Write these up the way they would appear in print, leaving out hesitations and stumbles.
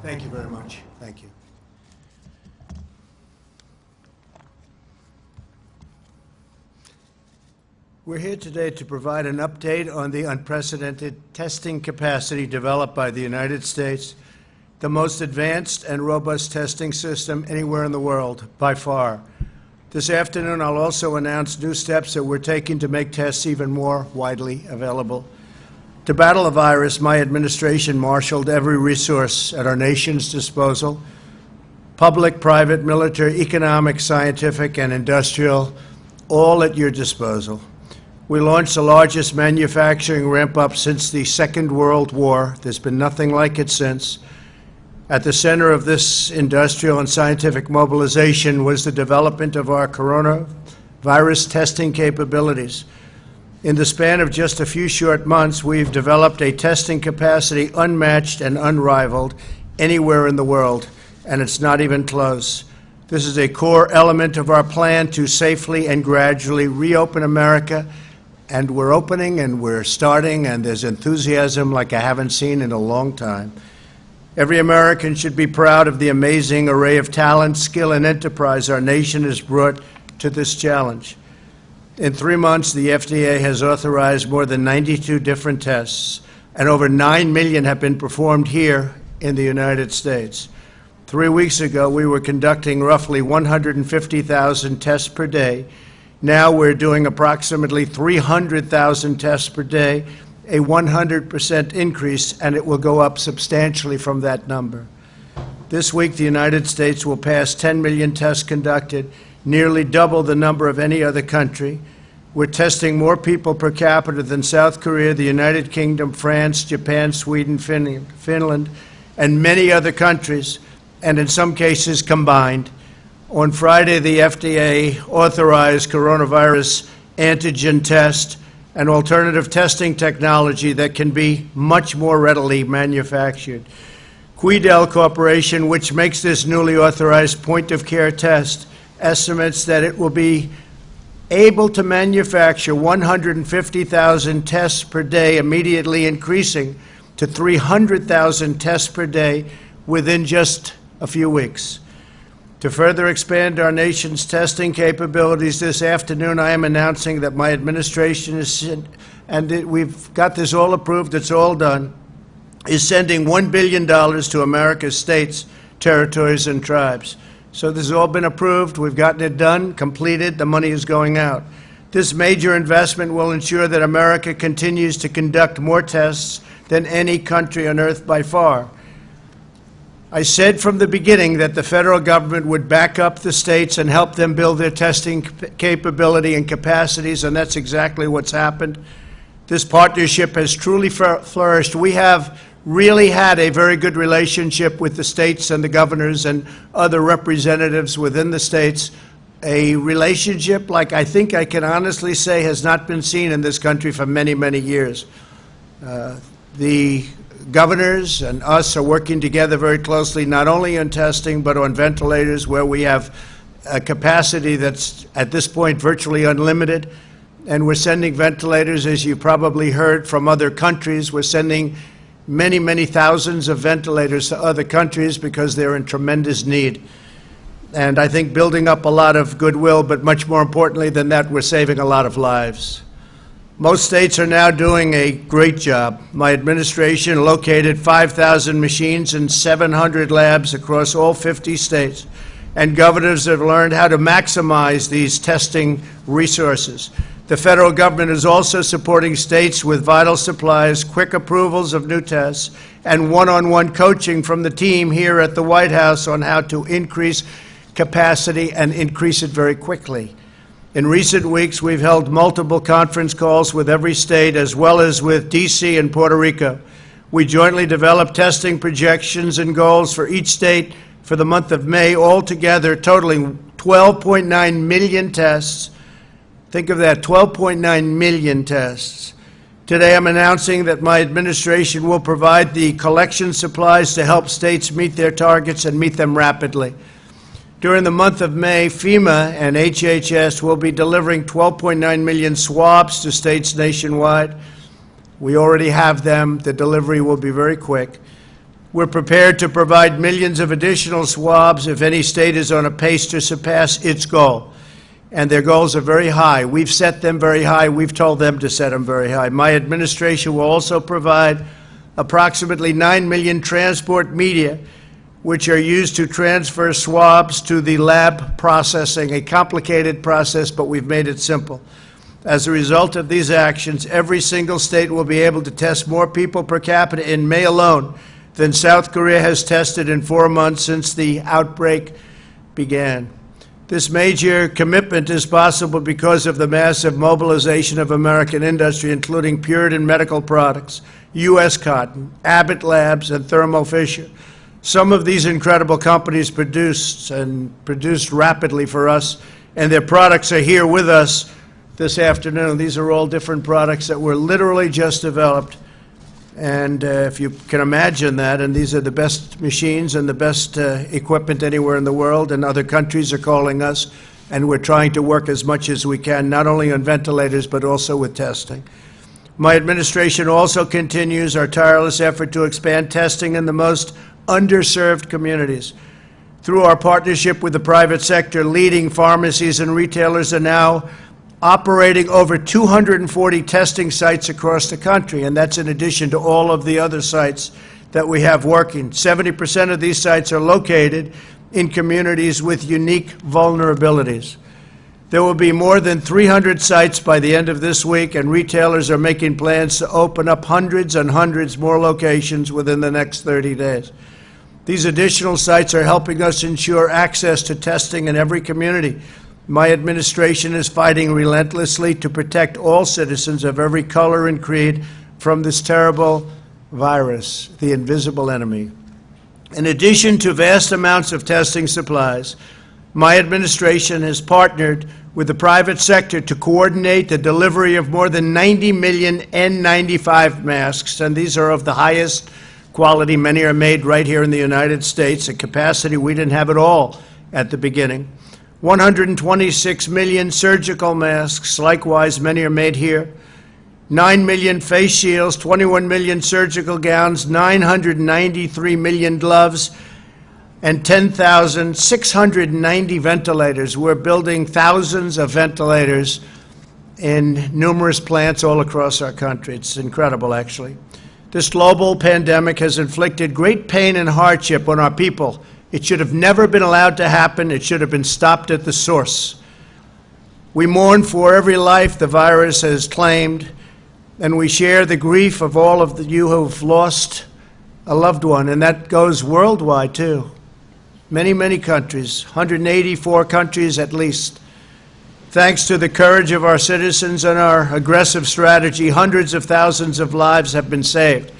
Thank you very much. Thank you. We're here today to provide an update on the unprecedented testing capacity developed by the United States, the most advanced and robust testing system anywhere in the world, by far. This afternoon, I'll also announce new steps that we're taking to make tests even more widely available. To battle the virus, my administration marshaled every resource at our nation's disposal: public, private, military, economic, scientific, and industrial, all at your disposal. We launched the largest manufacturing ramp-up since the Second World War. There's been nothing like it since. At the center of this industrial and scientific mobilization was the development of our coronavirus testing capabilities. In the span of just a few short months, we've developed a testing capacity unmatched and unrivaled anywhere in the world, and it's not even close. This is a core element of our plan to safely and gradually reopen America, and we're opening and we're starting, and there's enthusiasm like I haven't seen in a long time. Every American should be proud of the amazing array of talent, skill, and enterprise our nation has brought to this challenge. In 3 months, the FDA has authorized more than 92 different tests, and over 9 million have been performed here in the United States. 3 weeks ago, we were conducting roughly 150,000 tests per day. Now we're doing approximately 300,000 tests per day, a 100% increase, and it will go up substantially from that number. This week, the United States will pass 10 million tests conducted, nearly double the number of any other country. We're testing more people per capita than South Korea, the United Kingdom, France, Japan, Sweden, Finland, and many other countries, and in some cases combined. On Friday, the FDA authorized coronavirus antigen test, an alternative testing technology that can be much more readily manufactured. Quidel Corporation, which makes this newly authorized point-of-care test, estimates that it will be able to manufacture 150,000 tests per day, immediately increasing to 300,000 tests per day within just a few weeks. To further expand our nation's testing capabilities, this afternoon I am announcing that my administration we've got this all approved, it's all done, is sending $1 billion to America's states, territories, and tribes. So this has all been approved, we've gotten it done, completed, the money is going out. This major investment will ensure that America continues to conduct more tests than any country on earth by far. I said from the beginning that the federal government would back up the states and help them build their testing capability and capacities, and that's exactly what's happened. This partnership has truly flourished. We have really had a very good relationship with the states and the governors and other representatives within the states, a relationship like I think I can honestly say has not been seen in this country for many, many years. The governors and us are working together very closely, not only on testing, but on ventilators, where we have a capacity that's, at this point, virtually unlimited. And we're sending ventilators, as you probably heard from other countries. We're sending many, many thousands of ventilators to other countries because they're in tremendous need. And I think building up a lot of goodwill, but much more importantly than that, we're saving a lot of lives. Most states are now doing a great job. My administration located 5,000 machines in 700 labs across all 50 states, and governors have learned how to maximize these testing resources. The federal government is also supporting states with vital supplies, quick approvals of new tests, and one-on-one coaching from the team here at the White House on how to increase capacity and increase it very quickly. In recent weeks, we've held multiple conference calls with every state, as well as with D.C. and Puerto Rico. We jointly developed testing projections and goals for each state for the month of May, altogether totaling 12.9 million tests. Think of that, 12.9 million tests. Today, I'm announcing that my administration will provide the collection supplies to help states meet their targets and meet them rapidly. During the month of May, FEMA and HHS will be delivering 12.9 million swabs to states nationwide. We already have them. The delivery will be very quick. We're prepared to provide millions of additional swabs if any state is on a pace to surpass its goal. And their goals are very high. We've set them very high. We've told them to set them very high. My administration will also provide approximately 9 million transport media, which are used to transfer swabs to the lab processing, a complicated process, but we've made it simple. As a result of these actions, every single state will be able to test more people per capita in May alone than South Korea has tested in 4 months since the outbreak began. This major commitment is possible because of the massive mobilization of American industry, including Puritan Medical Products, U.S. Cotton, Abbott Labs, and Thermo Fisher. Some of these incredible companies produced rapidly for us, and their products are here with us this afternoon. These are all different products that were literally just developed. And if you can imagine that, and these are the best machines and the best equipment anywhere in the world, and other countries are calling us, and we're trying to work as much as we can, not only on ventilators, but also with testing. My administration also continues our tireless effort to expand testing in the most underserved communities. Through our partnership with the private sector, leading pharmacies and retailers are now operating over 240 testing sites across the country, and that's in addition to all of the other sites that we have working. 70% of these sites are located in communities with unique vulnerabilities. There will be more than 300 sites by the end of this week, and retailers are making plans to open up hundreds and hundreds more locations within the next 30 days. These additional sites are helping us ensure access to testing in every community. My administration is fighting relentlessly to protect all citizens of every color and creed from this terrible virus, the invisible enemy. In addition to vast amounts of testing supplies, my administration has partnered with the private sector to coordinate the delivery of more than 90 million N95 masks, and these are of the highest quality. Many are made right here in the United States, a capacity we didn't have at all at the beginning. 126 million surgical masks, likewise, many are made here. 9 million face shields, 21 million surgical gowns, 993 million gloves, and 10,690 ventilators. We're building thousands of ventilators in numerous plants all across our country. It's incredible, actually. This global pandemic has inflicted great pain and hardship on our people. It should have never been allowed to happen. It should have been stopped at the source. We mourn for every life the virus has claimed, and we share the grief of all of you who have lost a loved one, and that goes worldwide, too. Many, many countries, 184 countries at least. Thanks to the courage of our citizens and our aggressive strategy, hundreds of thousands of lives have been saved.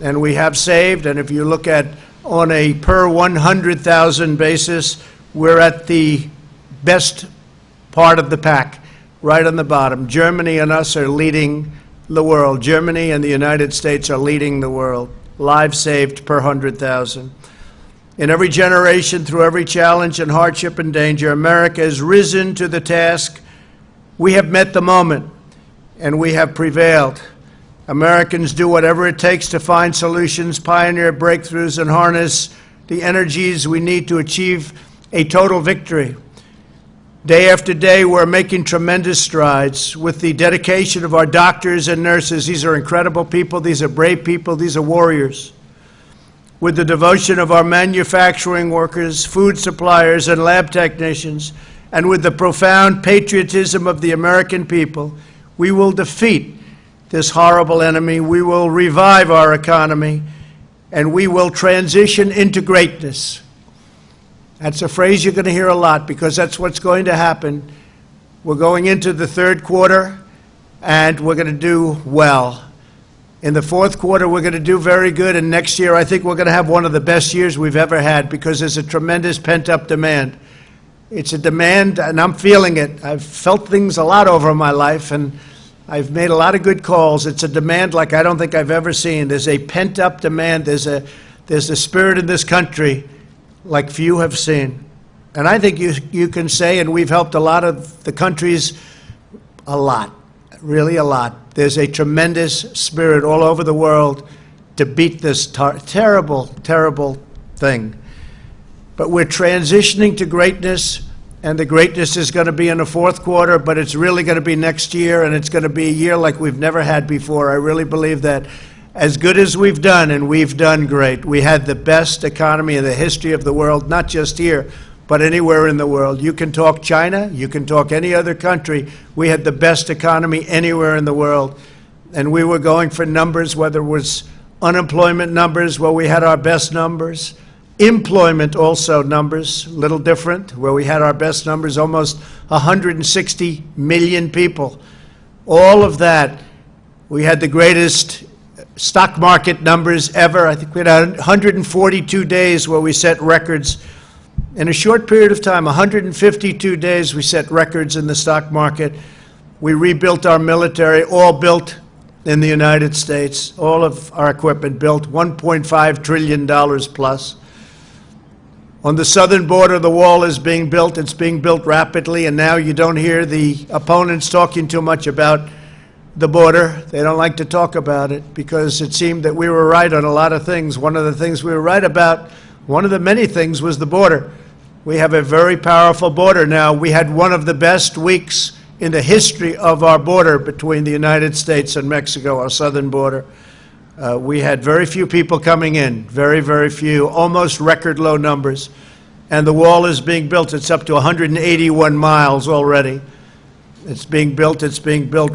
And we have saved, and if you look at on a per 100,000 basis, we're at the best part of the pack, right on the bottom. Germany and us are leading the world. Germany and the United States are leading the world. Lives saved per 100,000. In every generation, through every challenge and hardship and danger, America has risen to the task. We have met the moment, and we have prevailed. Americans do whatever it takes to find solutions, pioneer breakthroughs, and harness the energies we need to achieve a total victory. Day after day, we're making tremendous strides with the dedication of our doctors and nurses. These are incredible people. These are brave people. These are warriors. With the devotion of our manufacturing workers, food suppliers, and lab technicians, and with the profound patriotism of the American people, we will defeat this horrible enemy. We will revive our economy, and we will transition into greatness. That's a phrase you're going to hear a lot, because that's what's going to happen. We're going into the third quarter, and we're going to do well. In the fourth quarter, we're going to do very good, and next year I think we're going to have one of the best years we've ever had, because there's a tremendous pent-up demand. It's a demand, and I'm feeling it. I've felt things a lot over my life, and I've made a lot of good calls. It's a demand like I don't think I've ever seen. There's a pent-up demand. There's a spirit in this country like few have seen. And I think you can say, and we've helped a lot of the countries a lot, really a lot. There's a tremendous spirit all over the world to beat this terrible, terrible thing. But we're transitioning to greatness, and the greatness is going to be in the fourth quarter, but it's really going to be next year, and it's going to be a year like we've never had before. I really believe that as good as we've done, and we've done great. We had the best economy in the history of the world, not just here, but anywhere in the world. You can talk China, you can talk any other country. We had the best economy anywhere in the world. And we were going for numbers, whether it was unemployment numbers, where we had our best numbers, employment also numbers, a little different, where we had our best numbers, almost 160 million people. All of that, we had the greatest stock market numbers ever. I think we had 142 days where we set records. In a short period of time, 152 days, we set records in the stock market. We rebuilt our military, all built in the United States, all of our equipment built, $1.5 trillion plus. On the southern border, the wall is being built. It's being built rapidly, and now you don't hear the opponents talking too much about the border. They don't like to talk about it because it seemed that we were right on a lot of things. One of the things we were right about, one of the many things, was the border. We have a very powerful border now. We had one of the best weeks in the history of our border between the United States and Mexico, our southern border. We had very few people coming in, very, very few, almost record low numbers. And the wall is being built. It's up to 181 miles already. It's being built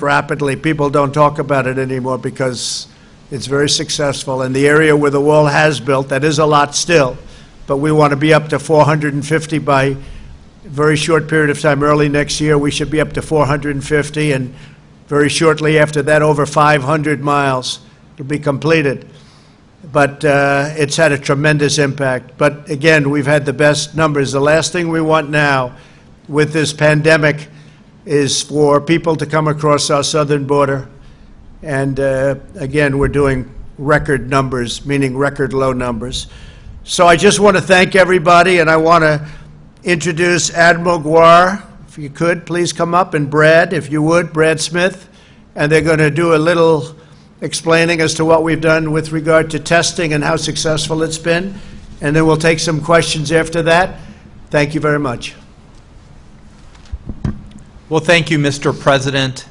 rapidly. People don't talk about it anymore because it's very successful. And the area where the wall has built, that is a lot still, but we want to be up to 450 by a very short period of time. Early next year, we should be up to 450, and very shortly after that, over 500 miles to be completed. But it's had a tremendous impact. But again, we've had the best numbers. The last thing we want now with this pandemic is for people to come across our southern border. And again, we're doing record numbers, meaning record low numbers. So I just want to thank everybody, and I want to introduce Admiral Guar. If you could, please come up, and Brad, if you would, Brad Smith. And they're going to do a little explaining as to what we've done with regard to testing and how successful it's been. And then we'll take some questions after that. Thank you very much. Well, thank you, Mr. President,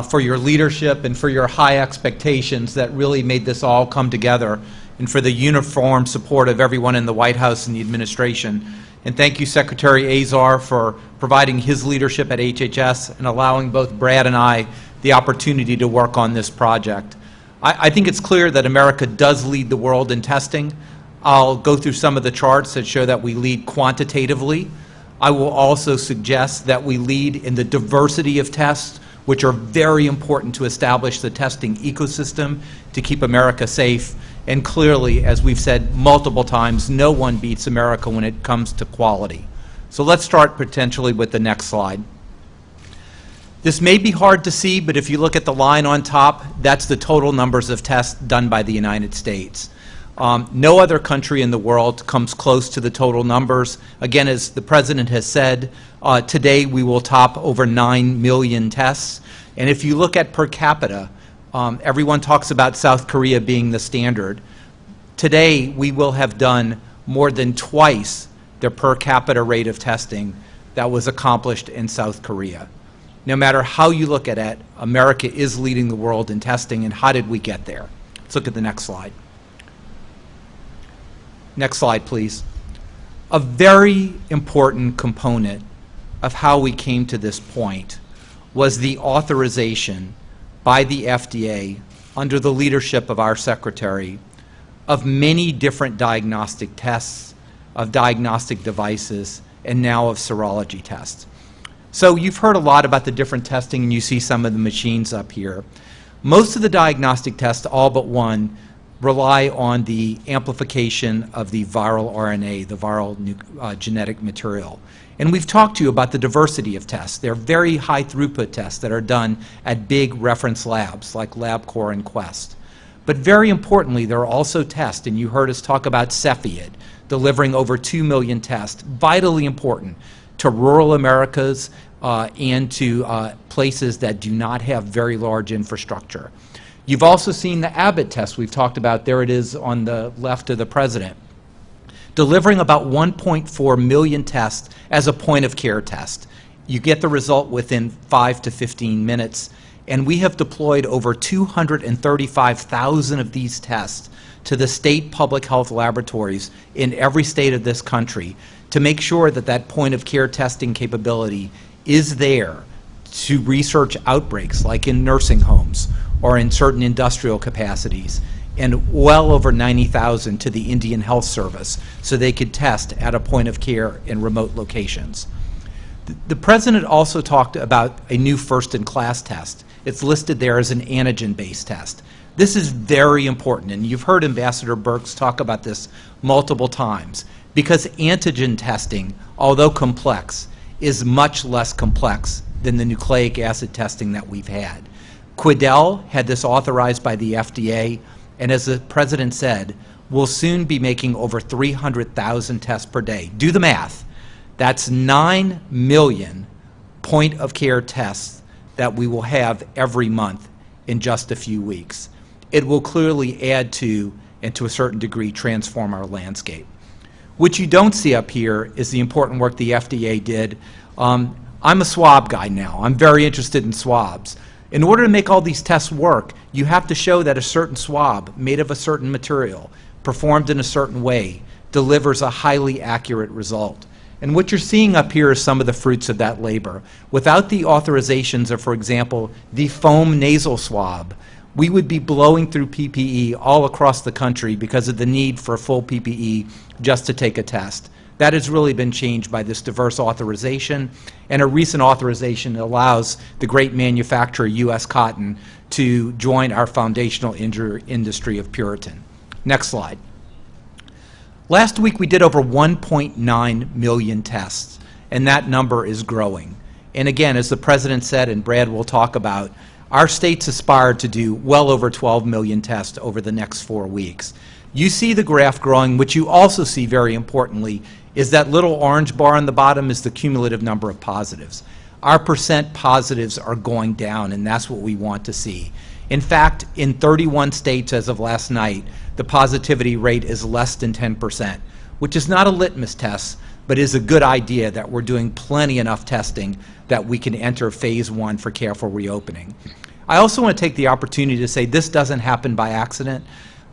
for your leadership and for your high expectations that really made this all come together, and for the uniform support of everyone in the White House and the administration. And thank you, Secretary Azar, for providing his leadership at HHS and allowing both Brad and I the opportunity to work on this project. I think it's clear that America does lead the world in testing. I'll go through some of the charts that show that we lead quantitatively. I will also suggest that we lead in the diversity of tests, which are very important to establish the testing ecosystem to keep America safe. And clearly, as we've said multiple times, no one beats America when it comes to quality. So let's start potentially with the next slide. This may be hard to see, but if you look at the line on top, that's the total numbers of tests done by the United States. No other country in the world comes close to the total numbers. Again, as the President has said, today we will top over 9 million tests. And if you look at per capita, everyone talks about South Korea being the standard. Today we will have done more than twice the per capita rate of testing that was accomplished in South Korea. No matter how you look at it, America is leading the world in testing, and how did we get there? Let's look at the next slide. Next slide, please. A very important component of how we came to this point was the authorization by the FDA, under the leadership of our Secretary, of many different diagnostic tests, of diagnostic devices, and now of serology tests. So you've heard a lot about the different testing, and you see some of the machines up here. Most of the diagnostic tests, all but one, rely on the amplification of the viral RNA, the viral genetic material. And we've talked to you about the diversity of tests. They're very high throughput tests that are done at big reference labs like LabCorp and Quest. But very importantly, there are also tests, and you heard us talk about Cepheid, delivering over 2 million tests, vitally important to rural Americas and to places that do not have very large infrastructure. You've also seen the Abbott test we've talked about. There it is on the left of the president, delivering about 1.4 million tests as a point-of-care test. You get the result within 5 to 15 minutes, and we have deployed over 235,000 of these tests to the state public health laboratories in every state of this country to make sure that that point-of-care testing capability is there to research outbreaks like in nursing homes or in certain industrial capacities, and well over 90,000 to the Indian Health Service so they could test at a point of care in remote locations. The President also talked about a new first-in-class test. It's listed there as an antigen-based test. This is very important, and you've heard Ambassador Birx talk about this multiple times, because antigen testing, although complex, is much less complex than the nucleic acid testing that we've had. Quidel had this authorized by the FDA, and as the President said, we'll soon be making over 300,000 tests per day. Do the math. That's 9 million point-of-care tests that we will have every month in just a few weeks. It will clearly add to, and to a certain degree, transform our landscape. What you don't see up here is the important work the FDA did. I'm a swab guy now. I'm very interested in swabs. In order to make all these tests work, you have to show that a certain swab made of a certain material, performed in a certain way, delivers a highly accurate result. And what you're seeing up here is some of the fruits of that labor. Without the authorizations of, for example, the foam nasal swab, we would be blowing through PPE all across the country because of the need for full PPE just to take a test. That has really been changed by this diverse authorization, and a recent authorization that allows the great manufacturer, U.S. Cotton, to join our foundational industry of Puritan. Next slide. Last week we did over 1.9 million tests, and that number is growing. And again, as the President said, and Brad will talk about, our states aspire to do well over 12 million tests over the next 4 weeks. You see the graph growing. What you also see, very importantly, is that little orange bar on the bottom is the cumulative number of positives. Our percent positives are going down, and that's what we want to see. In fact, in 31 states as of last night, the positivity rate is less than 10%, which is not a litmus test, but is a good idea that we're doing plenty enough testing that we can enter phase 1 for careful reopening. I also want to take the opportunity to say this doesn't happen by accident.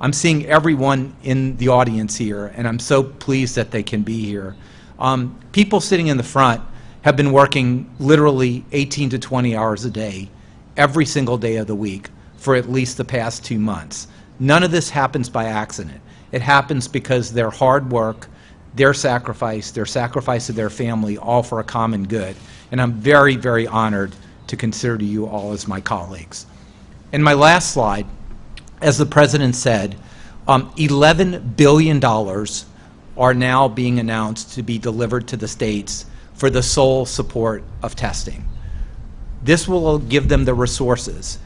I'm seeing everyone in the audience here, and I'm so pleased that they can be here. People sitting in the front have been working literally 18 to 20 hours a day, every single day of the week, for at least the past 2 months. None of this happens by accident. It happens because their hard work, their sacrifice of their family, all for a common good. And I'm very, very honored to consider you all as my colleagues. In my last slide, as the President said, $11 billion are now being announced to be delivered to the states for the sole support of testing. This will give them the resources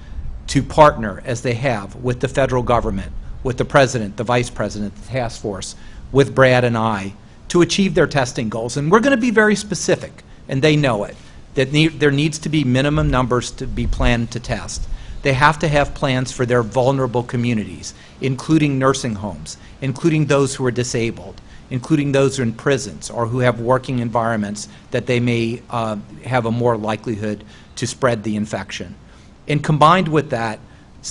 to partner, as they have, with the federal government, with the President, the Vice President, the task force, with Brad and I, to achieve their testing goals. And we're going to be very specific, and they know it, that there needs to be minimum numbers to be planned to test. They have to have plans for their vulnerable communities, including nursing homes, including those who are disabled, including those who are in prisons or who have working environments that they may have a more likelihood to spread the infection. And combined with that,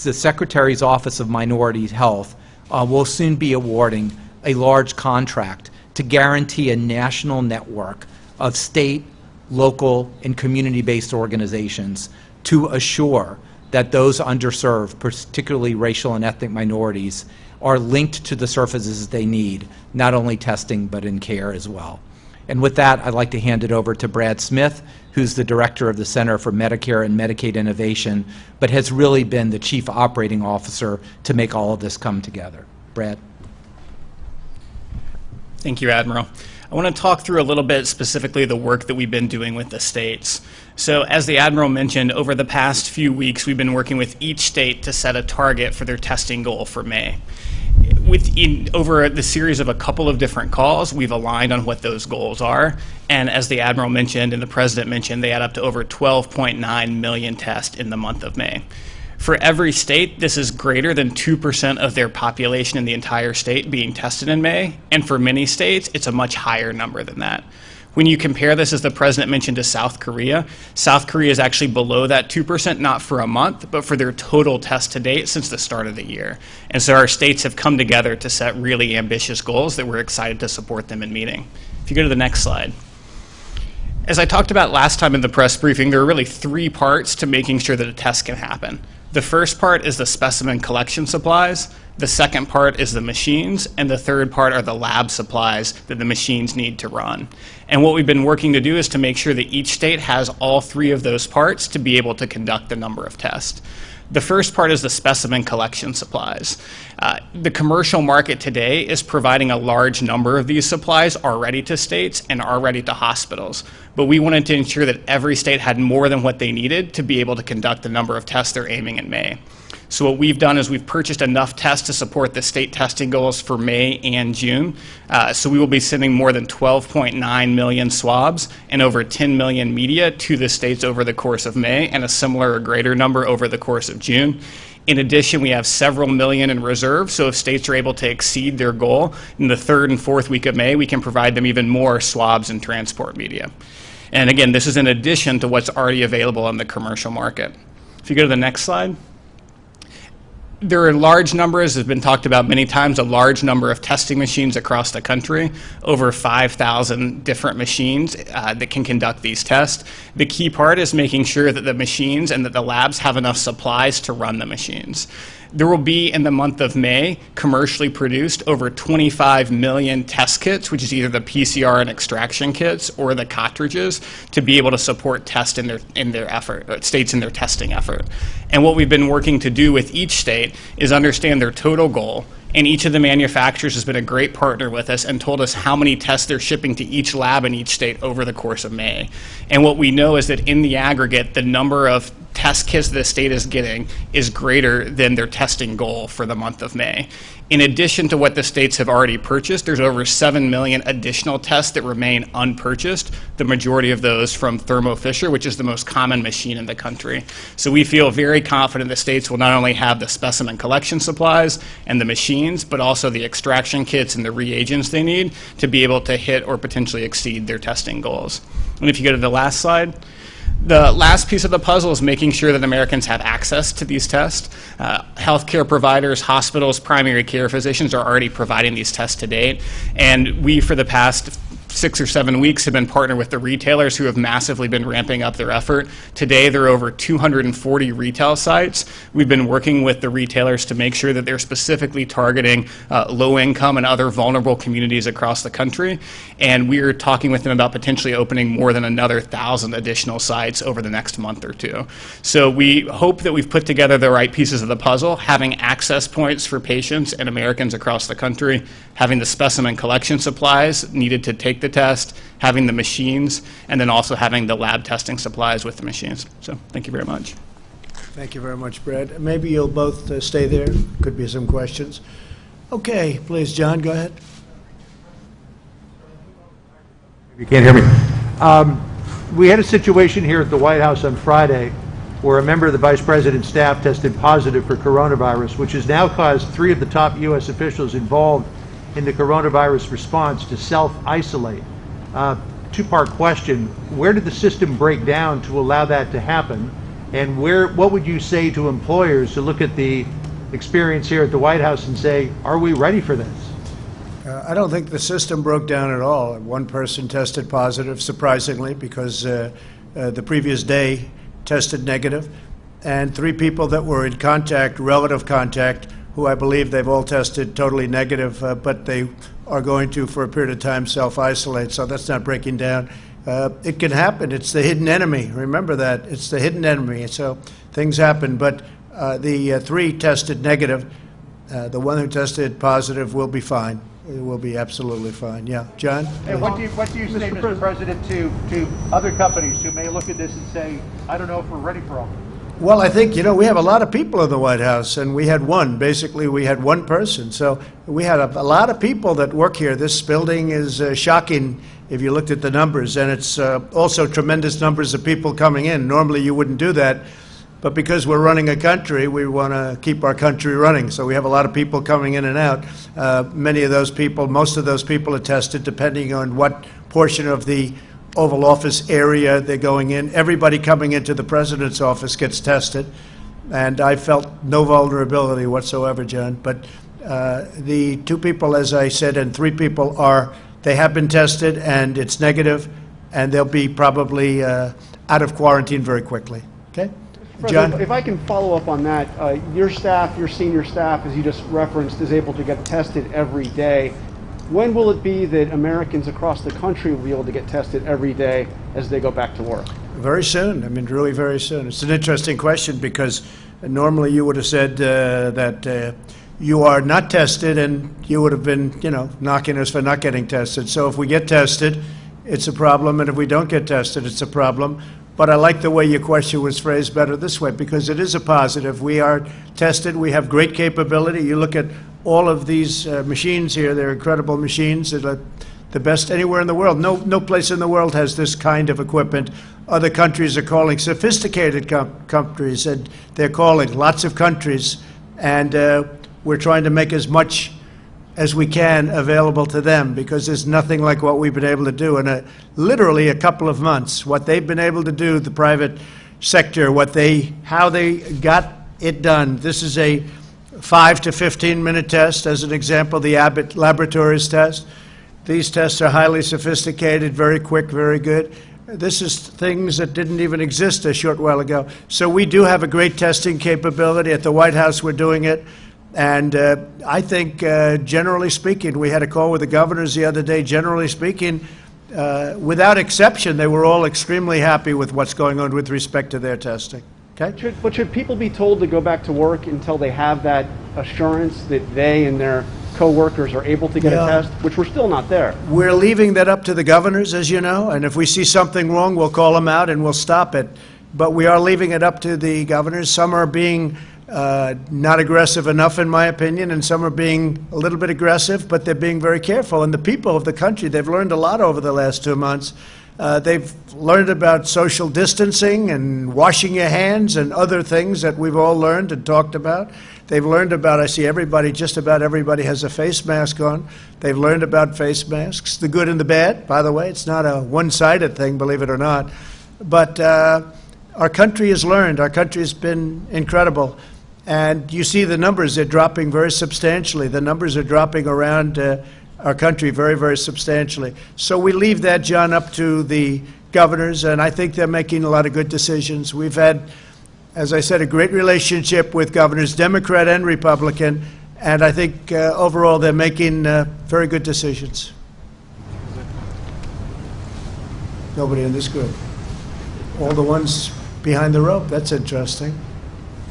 the Secretary's Office of Minority Health will soon be awarding a large contract to guarantee a national network of state, local, and community-based organizations to assure that those underserved, particularly racial and ethnic minorities, are linked to the services they need, not only testing but in care as well. And with that, I'd like to hand it over to Brad Smith, who's the director of the Center for Medicare and Medicaid Innovation, but has really been the chief operating officer to make all of this come together. Brad. Thank you, Admiral. I want to talk through a little bit specifically the work that we've been doing with the states. So as the Admiral mentioned, over the past few weeks, we've been working with each state to set a target for their testing goal for May. Over the series of a couple of different calls, we've aligned on what those goals are. And as the Admiral mentioned and the President mentioned, they add up to over 12.9 million tests in the month of May. For every state, this is greater than 2% of their population in the entire state being tested in May, and for many states, it's a much higher number than that. When you compare this, as the president mentioned, to South Korea is actually below that 2%, not for a month, but for their total test to date since the start of the year. And so our states have come together to set really ambitious goals that we're excited to support them in meeting. If you go to the next slide. As I talked about last time in the press briefing, there are really three parts to making sure that a test can happen. The first part is the specimen collection supplies, the second part is the machines, and the third part are the lab supplies that the machines need to run. And what we've been working to do is to make sure that each state has all three of those parts to be able to conduct a number of tests. The first part is the specimen collection supplies. The commercial market today is providing a large number of these supplies already to states and already to hospitals. But we wanted to ensure that every state had more than what they needed to be able to conduct the number of tests they're aiming in May. So what we've done is we've purchased enough tests to support the state testing goals for May and June. So we will be sending more than 12.9 million swabs and over 10 million media to the states over the course of May, and a similar or greater number over the course of June. In addition, we have several million in reserve, so if states are able to exceed their goal in the third and fourth week of May, we can provide them even more swabs and transport media. And again, this is in addition to what's already available on the commercial market. If you go to the next slide. There are large numbers, as has been talked about many times, a large number of testing machines across the country, over 5,000 different machines that can conduct these tests. The key part is making sure that the machines and that the labs have enough supplies to run the machines. There will be, in the month of May, commercially produced over 25 million test kits, which is either the PCR and extraction kits or the cartridges, to be able to support tests in their effort, states in their testing effort. And what we've been working to do with each state is understand their total goal. And each of the manufacturers has been a great partner with us and told us how many tests they're shipping to each lab in each state over the course of May. And what we know is that in the aggregate, the number of test kits the state is getting is greater than their testing goal for the month of May. In addition to what the states have already purchased, there's over 7 million additional tests that remain unpurchased, the majority of those from Thermo Fisher, which is the most common machine in the country. So we feel very confident the states will not only have the specimen collection supplies and the machines, but also the extraction kits and the reagents they need to be able to hit or potentially exceed their testing goals. And if you go to the last slide. The last piece of the puzzle is making sure that Americans have access to these tests. Healthcare providers, hospitals, primary care physicians are already providing these tests to date, and we, for the past 6 or 7 weeks, have been partnered with the retailers who have massively been ramping up their effort. Today, there are over 240 retail sites. We've been working with the retailers to make sure that they're specifically targeting low-income and other vulnerable communities across the country, and we're talking with them about potentially opening more than another 1,000 additional sites over the next month or two. So we hope that we've put together the right pieces of the puzzle, having access points for patients and Americans across the country, having the specimen collection supplies needed to take the test, having the machines, and then also having the lab testing supplies with the machines. So thank you very much. Thank you very much, Brad. Maybe you'll both stay there. Could be some questions. Okay, please, John, go ahead. You can't hear me. We had a situation here at the White House on Friday where a member of the Vice President's staff tested positive for coronavirus, which has now caused 3 of the top U.S. officials involved in the coronavirus response to self-isolate. Two-part question. Where did the system break down to allow that to happen? And what would you say to employers who look at the experience here at the White House and say, are we ready for this? I don't think the system broke down at all. One person tested positive, surprisingly, because the previous day tested negative, and 3 people that were in contact, relative contact, who I believe they've all tested totally negative, but they are going to, for a period of time, self-isolate, so that's not breaking down. It can happen. It's the hidden enemy. Remember that. It's the hidden enemy, so things happen. But the 3 tested negative. The one who tested positive will be fine. It will be absolutely fine. Yeah, John? Hey, what do you say, Mr. President, to other companies who may look at this and say, I don't know if we're ready for all this? Well, I think, we have a lot of people in the White House, and we had one. Basically, we had one person. So we had a lot of people that work here. This building is shocking if you looked at the numbers, and it's also tremendous numbers of people coming in. Normally, you wouldn't do that. But because we're running a country, we want to keep our country running. So we have a lot of people coming in and out. Many of those people, most of those people are tested depending on what portion of the Oval Office area they're going in. Everybody coming into the President's office gets tested. And I felt no vulnerability whatsoever, John. But the 2 people, as I said, and 3 people they have been tested, and it's negative, and they'll be probably out of quarantine very quickly. Okay? President, John? if I can follow up on that, your staff, your senior staff, as you just referenced, is able to get tested every day. When will it be that Americans across the country will be able to get tested every day as they go back to work? Very soon. I mean, really very soon. It's an interesting question because normally you would have said that you are not tested, and you would have been, knocking us for not getting tested. So if we get tested, it's a problem, and if we don't get tested, it's a problem. But I like the way your question was phrased better this way, because it is a positive. We are tested. We have great capability. You look at all of these machines here. They're incredible machines. They're the best anywhere in the world. No place in the world has this kind of equipment. Other countries are calling sophisticated countries, and they're calling lots of countries. And we're trying to make as much as we can available to them, because there's nothing like what we've been able to do in literally a couple of months. What they've been able to do, the private sector, how they got it done. This is a 5 to 15-minute test, as an example, the Abbott Laboratories test. These tests are highly sophisticated, very quick, very good. This is things that didn't even exist a short while ago. So we do have a great testing capability. At the White House, we're doing it. And I think, generally speaking, we had a call with the governors the other day. Generally speaking, without exception, they were all extremely happy with what's going on with respect to their testing. Okay? But should people be told to go back to work until they have that assurance that they and their co-workers are able to get a test, which we're still not there? We're leaving that up to the governors, as you know, and if we see something wrong, we'll call them out and we'll stop it. But we are leaving it up to the governors. Some are being not aggressive enough, in my opinion, and some are being a little bit aggressive, but they're being very careful. And the people of the country, they've learned a lot over the last 2 months. They've learned about social distancing and washing your hands and other things that we've all learned and talked about. They've learned about, I see everybody, just about everybody has a face mask on. They've learned about face masks, the good and the bad, by the way. It's not a one-sided thing, believe it or not. But our country has learned. Our country has been incredible. And you see the numbers, they're dropping very substantially. The numbers are dropping around our country very, very substantially. So we leave that, John, up to the governors, and I think they're making a lot of good decisions. We've had, as I said, a great relationship with governors, Democrat and Republican, and I think overall they're making very good decisions. Nobody in this group. All the ones behind the rope. That's interesting.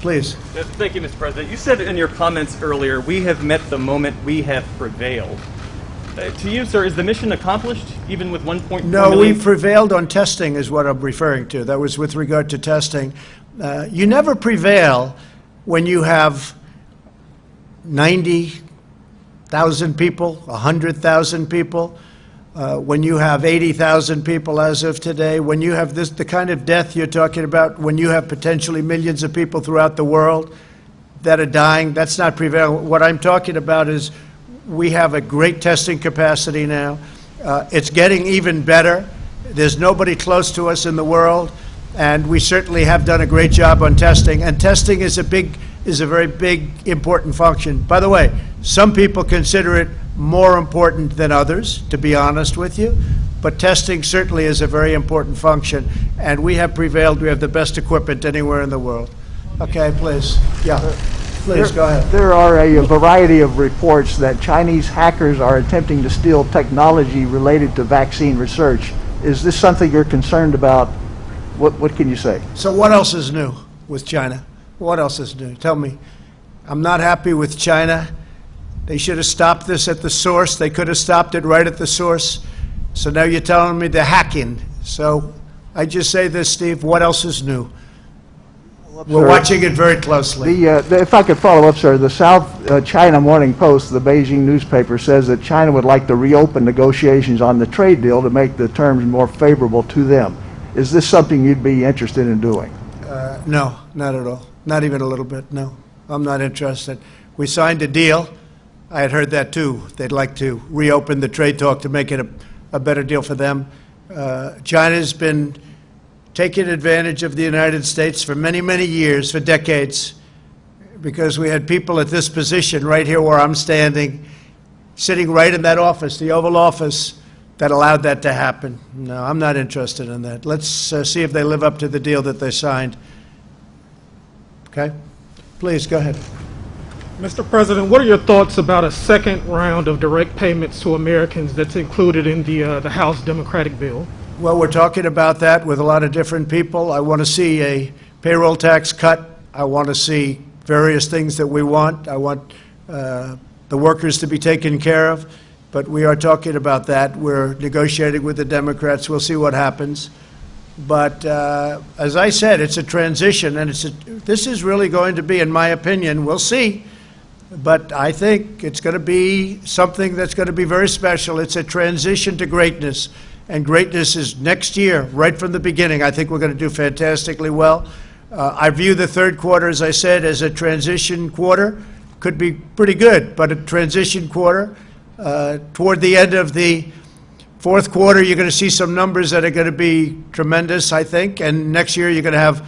Please. Thank you, Mr. President. You said in your comments earlier, we have met the moment, we have prevailed. To you, sir, is the mission accomplished, even with 1.4 million? No, we prevailed on testing is what I'm referring to. That was with regard to testing. You never prevail when you have 90,000 people, 100,000 people, when you have 80,000 people as of today, when you have the kind of death you're talking about, when you have potentially millions of people throughout the world that are dying. That's not prevailing. What I'm talking about is we have a great testing capacity now. It's getting even better. There's nobody close to us in the world, and we certainly have done a great job on testing. And testing is a very big, important function. By the way, some people consider it more important than others, to be honest with you. But testing certainly is a very important function, and we have prevailed. We have the best equipment anywhere in the world. Okay, please. Yeah, please, go ahead. There are a variety of reports that Chinese hackers are attempting to steal technology related to vaccine research. Is this something you're concerned about? What can you say? So what else is new with China? What else is new? Tell me. I'm not happy with China. They should have stopped this at the source. They could have stopped it right at the source. So now you're telling me they're hacking. So I just say this, Steve, what else is new? We're watching it very closely. If I could follow up, sir, the South China Morning Post, the Beijing newspaper, says that China would like to reopen negotiations on the trade deal to make the terms more favorable to them. Is this something you'd be interested in doing? No, not at all. Not even a little bit, no. I'm not interested. We signed a deal. I had heard that too. They'd like to reopen the trade talk to make it a better deal for them. China's been taking advantage of the United States for many, many years, for decades, because we had people at this position right here where I'm standing, sitting right in that office, the Oval Office, that allowed that to happen. No, I'm not interested in that. Let's see if they live up to the deal that they signed. Okay? Please, go ahead. Mr. President, what are your thoughts about a second round of direct payments to Americans that's included in the House Democratic bill? Well, we're talking about that with a lot of different people. I want to see a payroll tax cut. I want to see various things that we want. I want the workers to be taken care of. But we are talking about that. We're negotiating with the Democrats. We'll see what happens. But as I said, it's a transition, and this is really going to be, in my opinion, we'll see. But I think it's going to be something that's going to be very special. It's a transition to greatness. And greatness is next year, right from the beginning. I think we're going to do fantastically well. I view the third quarter, as I said, as a transition quarter. Could be pretty good, but a transition quarter. Toward the end of the fourth quarter, you're going to see some numbers that are going to be tremendous, I think. And next year, you're going to have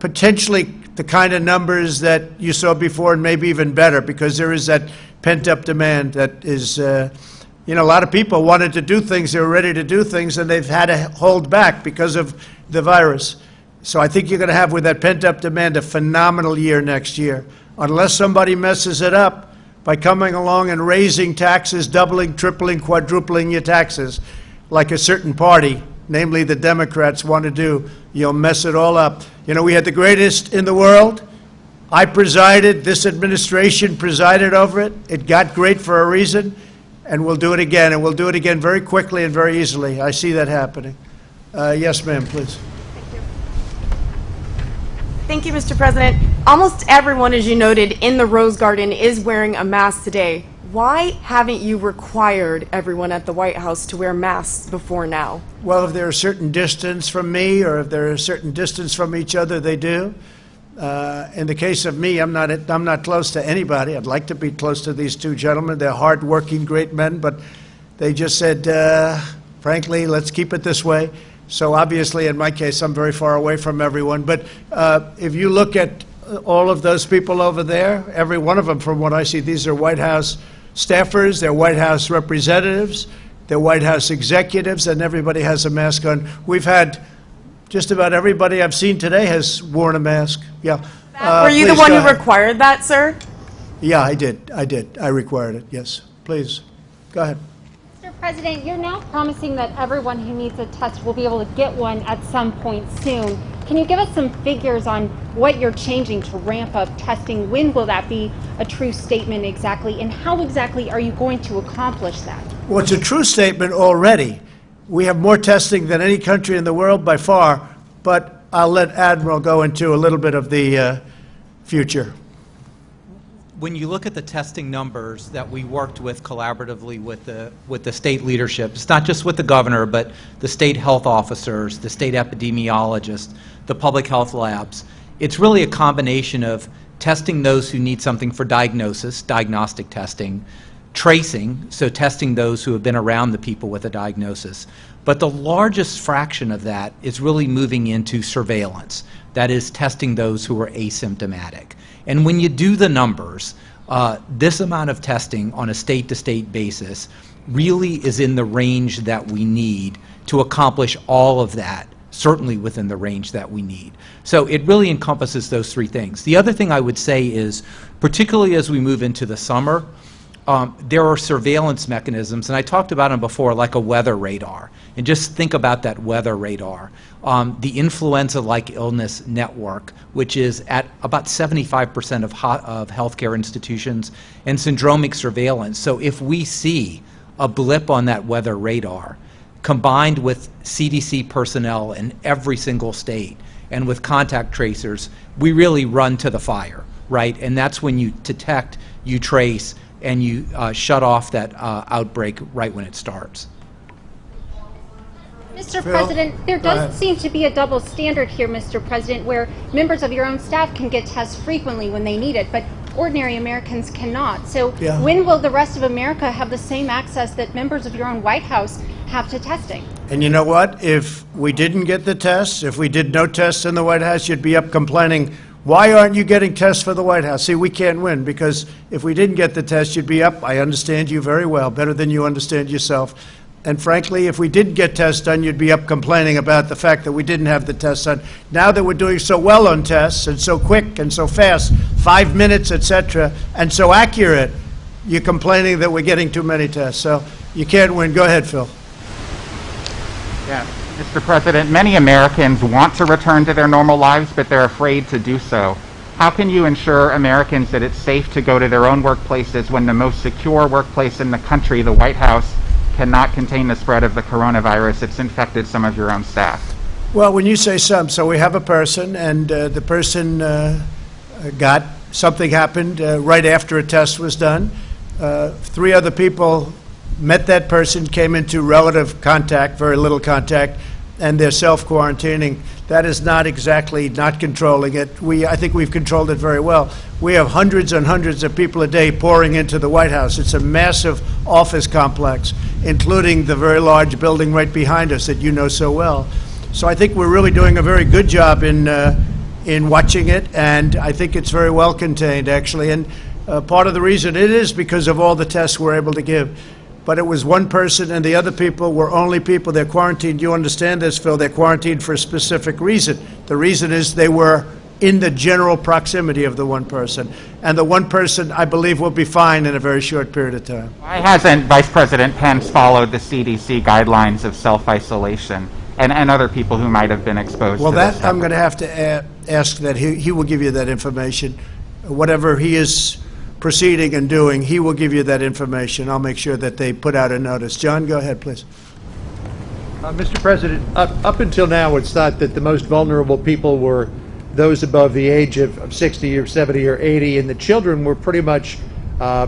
potentially the kind of numbers that you saw before and maybe even better, because there is that pent-up demand that is, you know, a lot of people wanted to do things, they were ready to do things, and they've had to hold back because of the virus. So I think you're going to have, with that pent-up demand, a phenomenal year next year, unless somebody messes it up by coming along and raising taxes, doubling, tripling, quadrupling your taxes, like a certain party, namely the Democrats, want to do. You'll mess it all up. You know, we had the greatest in the world. I presided, this administration presided over it. It got great for a reason, and we'll do it again, and we'll do it again very quickly and very easily. I see that happening. Yes, ma'am, please. Thank you, Mr. President. Almost everyone, as you noted, in the Rose Garden is wearing a mask today. Why haven't you required everyone at the White House to wear masks before now? Well, if they're a certain distance from me, or if they're a certain distance from each other, they do. In the case of me, I'm not close to anybody. I'd like to be close to these two gentlemen. They're hard-working, great men, but they just said, frankly, let's keep it this way. So obviously, in my case, I'm very far away from everyone. But if you look at all of those people over there, every one of them, from what I see, these are White House staffers, they're White House representatives, they're White House executives, and everybody has a mask on. We've had just about everybody I've seen today has worn a mask. Yeah. Were you the one who required that, sir? Yeah, I did. I required it, yes. Please, go ahead. Mr. President, you're now promising that everyone who needs a test will be able to get one at some point soon. Can you give us some figures on what you're changing to ramp up testing? When will that be a true statement exactly? And how exactly are you going to accomplish that? Well, it's a true statement already. We have more testing than any country in the world by far, but I'll let Admiral go into a little bit of the future. When you look at the testing numbers that we worked with collaboratively with the state leadership, it's not just with the governor, but the state health officers, the state epidemiologists, the public health labs. It's really a combination of testing those who need something for diagnosis, diagnostic testing, tracing, so testing those who have been around the people with a diagnosis. But the largest fraction of that is really moving into surveillance, that is testing those who are asymptomatic. And when you do the numbers, this amount of testing on a state-to-state basis really is in the range that we need to accomplish all of that, certainly within the range that we need. So it really encompasses those three things. The other thing I would say is, particularly as we move into the summer, there are surveillance mechanisms, and I talked about them before, like a weather radar. And just think about that weather radar. The influenza-like illness network, which is at about 75% of healthcare institutions, and syndromic surveillance. So if we see a blip on that weather radar, combined with CDC personnel in every single state, and with contact tracers, we really run to the fire, right? And that's when you detect, you trace, and you shut off that outbreak right when it starts. Mr. Phil, President, there go ahead. does seem to be a double standard here, Mr. President, where members of your own staff can get tests frequently when they need it, but ordinary Americans cannot. So Yeah. when will the rest of America have the same access that members of your own White House have to testing? And you know what? If we didn't get the tests, if we did no tests in the White House, you'd be up complaining, why aren't you getting tests for the White House? See, we can't win, because if we didn't get the tests, you'd be up. I understand you very well, better than you understand yourself. And frankly, if we didn't get tests done, you'd be up complaining about the fact that we didn't have the tests done. Now that we're doing so well on tests, and so quick and so fast, 5 minutes, etc., and so accurate, you're complaining that we're getting too many tests. So you can't win. Go ahead, Phil. Yeah, Mr. President, many Americans want to return to their normal lives, but they're afraid to do so. How can you ensure Americans that it's safe to go to their own workplaces when the most secure workplace in the country, the White House, cannot contain the spread of the coronavirus that's infected some of your own staff? Well, when you say some, so we have a person, and the person got something happened right after a test was done. 3 other people met that person, came into relative contact, very little contact, and they're self-quarantining. That is not exactly not controlling it. I think we've controlled it very well. We have hundreds and hundreds of people a day pouring into the White House. It's a massive office complex, including the very large building right behind us that you know so well. So I think we're really doing a very good job in watching it, and I think it's very well contained, actually. And part of the reason it is because of all the tests we're able to give. But it was one person, and the other people were only people. They're quarantined. You understand this, Phil. They're quarantined for a specific reason. The reason is they were in the general proximity of the one person. And the one person, I believe, will be fine in a very short period of time. Why hasn't Vice President Pence followed the CDC guidelines of self-isolation and other people who might have been exposed Well, to that this? I'm going to have to ask that. He will give you that information. Whatever he is proceeding and doing, he will give you that information. I'll make sure that they put out a notice. John, go ahead, please. Mr. President, up until now, it's thought that the most vulnerable people were those above the age of 60 or 70 or 80, and the children were pretty much, I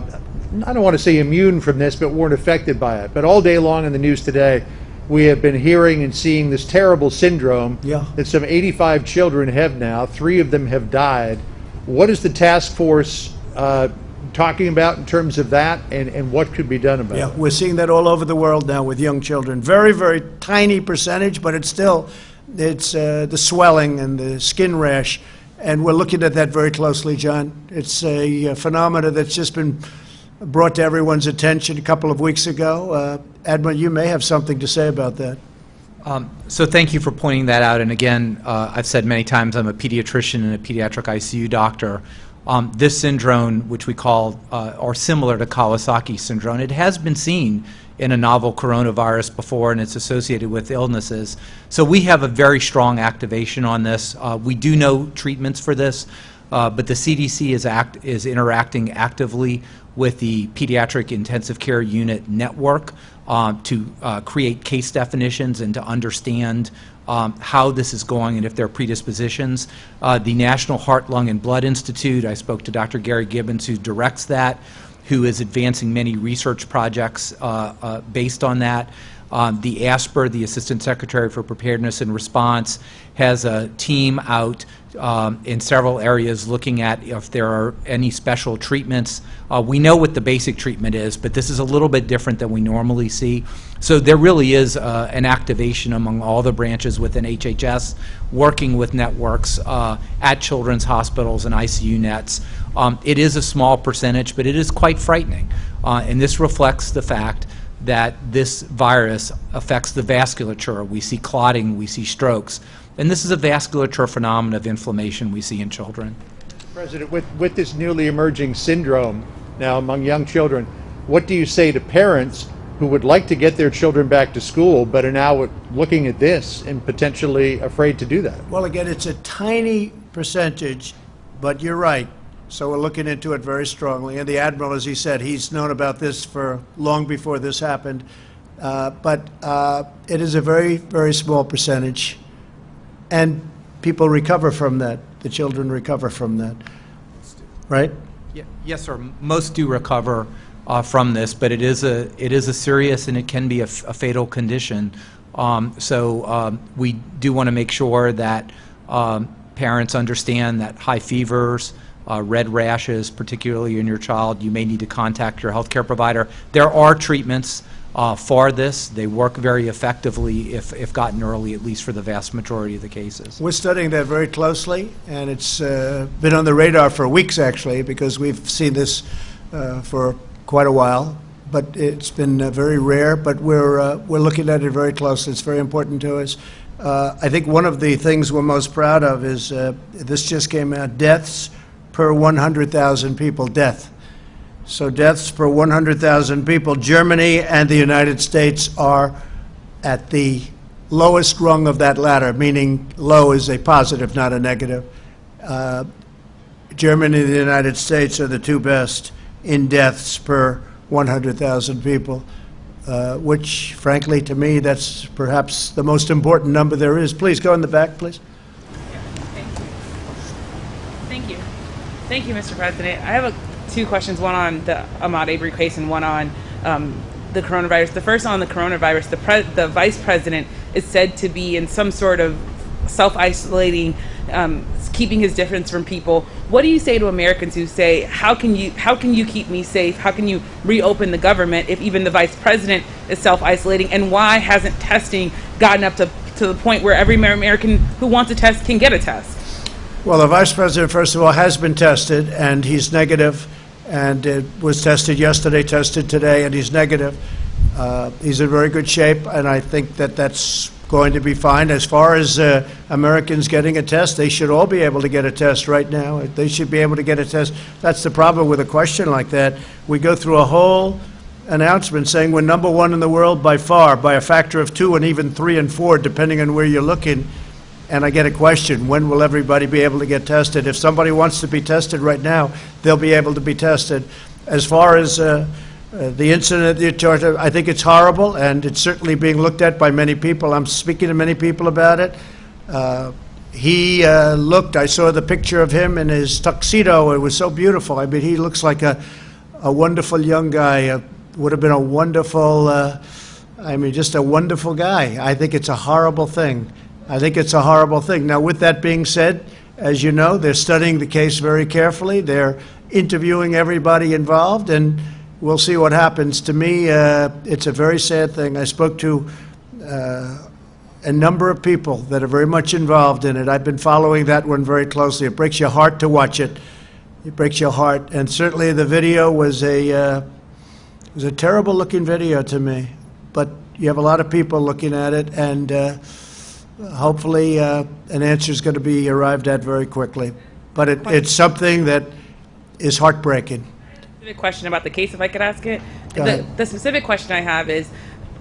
don't want to say immune from this, but weren't affected by it. But all day long in the news today, we have been hearing and seeing this terrible syndrome that some 85 children have now. 3 of them have died. What is the task force talking about in terms of that, and what could be done about it? We're seeing that all over the world now with young children. Very, very tiny percentage, but it's still, it's the swelling and the skin rash, and we're looking at that very closely, John. It's a phenomena that's just been brought to everyone's attention a couple of weeks ago. Admiral, you may have something to say about that. So thank you for pointing that out. And again, I've said many times I'm a pediatrician and a pediatric ICU doctor. This syndrome, which we call, or similar to Kawasaki syndrome, it has been seen in a novel coronavirus before, and it's associated with illnesses. So we have a very strong activation on this. We do know treatments for this, but the CDC is interacting actively with the Pediatric Intensive Care Unit network to create case definitions and to understand how this is going and if there are predispositions. The National Heart, Lung, and Blood Institute, I spoke to Dr. Gary Gibbons, who directs that, who is advancing many research projects based on that. The ASPR, the Assistant Secretary for Preparedness and Response, has a team out in several areas looking at if there are any special treatments. We know what the basic treatment is, but this is a little bit different than we normally see. So there really is an activation among all the branches within HHS, working with networks at children's hospitals and ICU nets. It is a small percentage, but it is quite frightening. And this reflects the fact that this virus affects the vasculature. We see clotting, we see strokes. And this is a vasculature phenomenon of inflammation we see in children. President, with this newly emerging syndrome now among young children, what do you say to parents who would like to get their children back to school but are now looking at this and potentially afraid to do that? Well, again, it's a tiny percentage, but you're right. So we're looking into it very strongly. And the Admiral, as he said, he's known about this for long before this happened. But it is a very, very small percentage. And people recover from that. The children recover from that. Right? Yes, sir. Most do recover from this, but it is a serious and it can be a fatal condition We do want to make sure that parents understand that high fevers, red rashes, particularly in your child, you may need to contact your healthcare provider. There are treatments for this. They work very effectively if gotten early, at least for the vast majority of the cases. We're studying that very closely, and it's been on the radar for weeks, actually, because we've seen this for quite a while. But it's been very rare, but we're looking at it very closely. It's very important to us. I think one of the things we're most proud of is this just came out, deaths per 100,000 people, death. So deaths per 100,000 people, Germany and the United States are at the lowest rung of that ladder, meaning low is a positive, not a negative. Germany and the United States are the two best in deaths per 100,000 people, which, frankly, to me, that's perhaps the most important number there is. Please go in the back, please. Thank you. Thank you, Mr. President. I have two questions, one on the Ahmaud Arbery case and one on the coronavirus. The first on the coronavirus, the vice president is said to be in some sort of self-isolating, keeping his distance from people. What do you say to Americans who say, how can you keep me safe? How can you reopen the government if even the vice president is self-isolating? And why hasn't testing gotten up to the point where every American who wants a test can get a test? Well, the vice president, first of all, has been tested, and he's negative, and it was tested yesterday, tested today, and he's negative. He's in very good shape, and I think that that's going to be fine. As far as Americans getting a test, they should all be able to get a test right now. They should be able to get a test. That's the problem with a question like that. We go through a whole announcement saying we're number one in the world by far, by a factor of 2 and even 3 and 4, depending on where you're looking. And I get a question, when will everybody be able to get tested? If somebody wants to be tested right now, they'll be able to be tested. As far as the incident that you're talking, I think it's horrible, and it's certainly being looked at by many people. I'm speaking to many people about it. I saw the picture of him in his tuxedo. It was so beautiful. I mean, he looks like a wonderful young guy. Would have been a wonderful, just a wonderful guy. I think it's a horrible thing. Now, with that being said, as you know, they're studying the case very carefully. They're interviewing everybody involved, and we'll see what happens. To me, it's a very sad thing. I spoke to a number of people that are very much involved in it. I've been following that one very closely. It breaks your heart to watch it. It breaks your heart. And certainly the video was a terrible-looking video to me. But you have a lot of people looking at it, and hopefully an answer is going to be arrived at very quickly. But it's something that is heartbreaking. Specific question about the case, if I could ask it. Go ahead. The specific question I have is,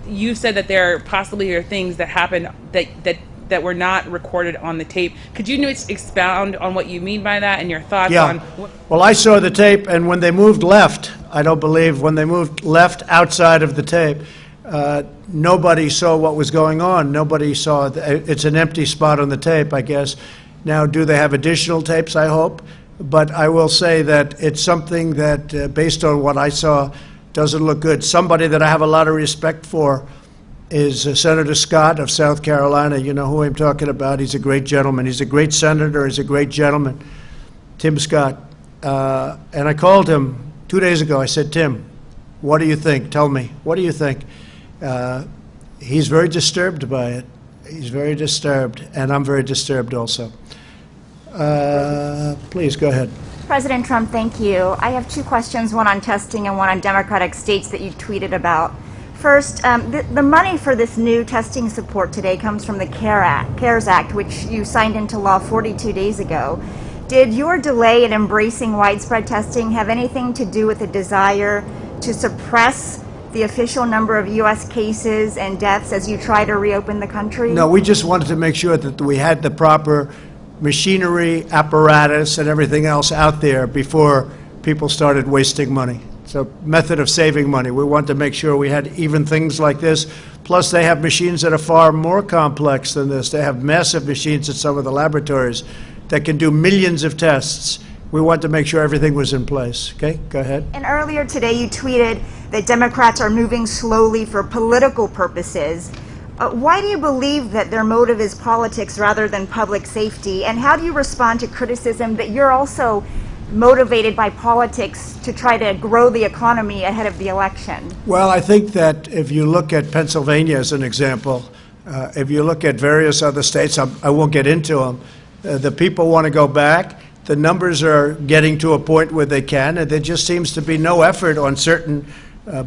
you said that there possibly are things that happened that were not recorded on the tape. Could you expound on what you mean by that and your thoughts on? Well, I saw the tape, and when they moved left, when they moved left outside of the tape, nobody saw what was going on. Nobody saw it's an empty spot on the tape, I guess. Now, do they have additional tapes? I hope. But I will say that it's something that, based on what I saw, doesn't look good. Somebody that I have a lot of respect for is Senator Scott of South Carolina. You know who I'm talking about. He's a great gentleman. He's a great senator. He's a great gentleman, Tim Scott. And I called him 2 days ago. I said, Tim, what do you think? Tell me. What do you think? He's very disturbed by it. He's very disturbed, and I'm very disturbed also. Please, go ahead. President Trump, thank you. I have two questions, one on testing and one on Democratic states that you tweeted about. First, the money for this new testing support today comes from the CARES Act, which you signed into law 42 days ago. Did your delay in embracing widespread testing have anything to do with the desire to suppress the official number of U.S. cases and deaths as you try to reopen the country? No, we just wanted to make sure that we had the proper machinery, apparatus, and everything else out there before people started wasting money. So, method of saving money. We want to make sure we had even things like this. Plus, they have machines that are far more complex than this. They have massive machines at some of the laboratories that can do millions of tests. We want to make sure everything was in place. Okay, go ahead. And earlier today, you tweeted that Democrats are moving slowly for political purposes. Why do you believe that their motive is politics rather than public safety? And how do you respond to criticism that you're also motivated by politics to try to grow the economy ahead of the election? Well, I think that if you look at Pennsylvania as an example, if you look at various other states, I won't get into them, the people want to go back. The numbers are getting to a point where they can, and there just seems to be no effort on certain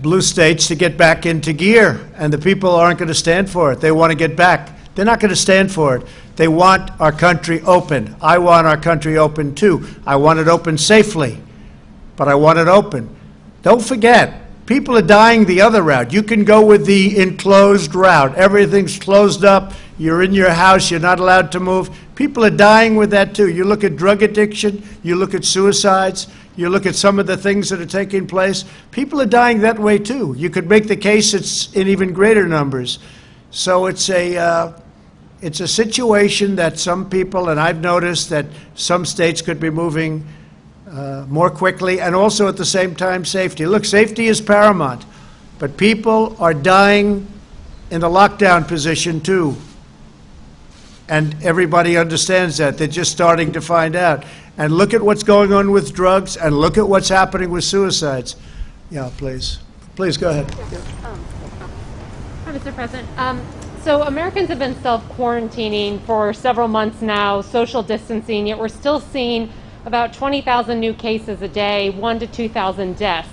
blue states to get back into gear, and the people aren't going to stand for it. They want to get back. They're not going to stand for it. They want our country open. I want our country open too. I want it open safely, but I want it open. Don't forget, people are dying the other route. You can go with the enclosed route. Everything's closed up. You're in your house. You're not allowed to move. People are dying with that too. You look at drug addiction. You look at suicides. You look at some of the things that are taking place. People are dying that way too. You could make the case it's in even greater numbers. So it's a situation that some people, and I've noticed that some states could be moving more quickly, and also at the same time safety. Look, safety is paramount, but people are dying in the lockdown position too. And everybody understands that. They're just starting to find out. And look at what's going on with drugs, and look at what's happening with suicides. Yeah, please. Please, go ahead. Hi, Mr. President. So Americans have been self-quarantining for several months now, social distancing, yet we're still seeing about 20,000 new cases a day, 1,000 to 2,000 deaths.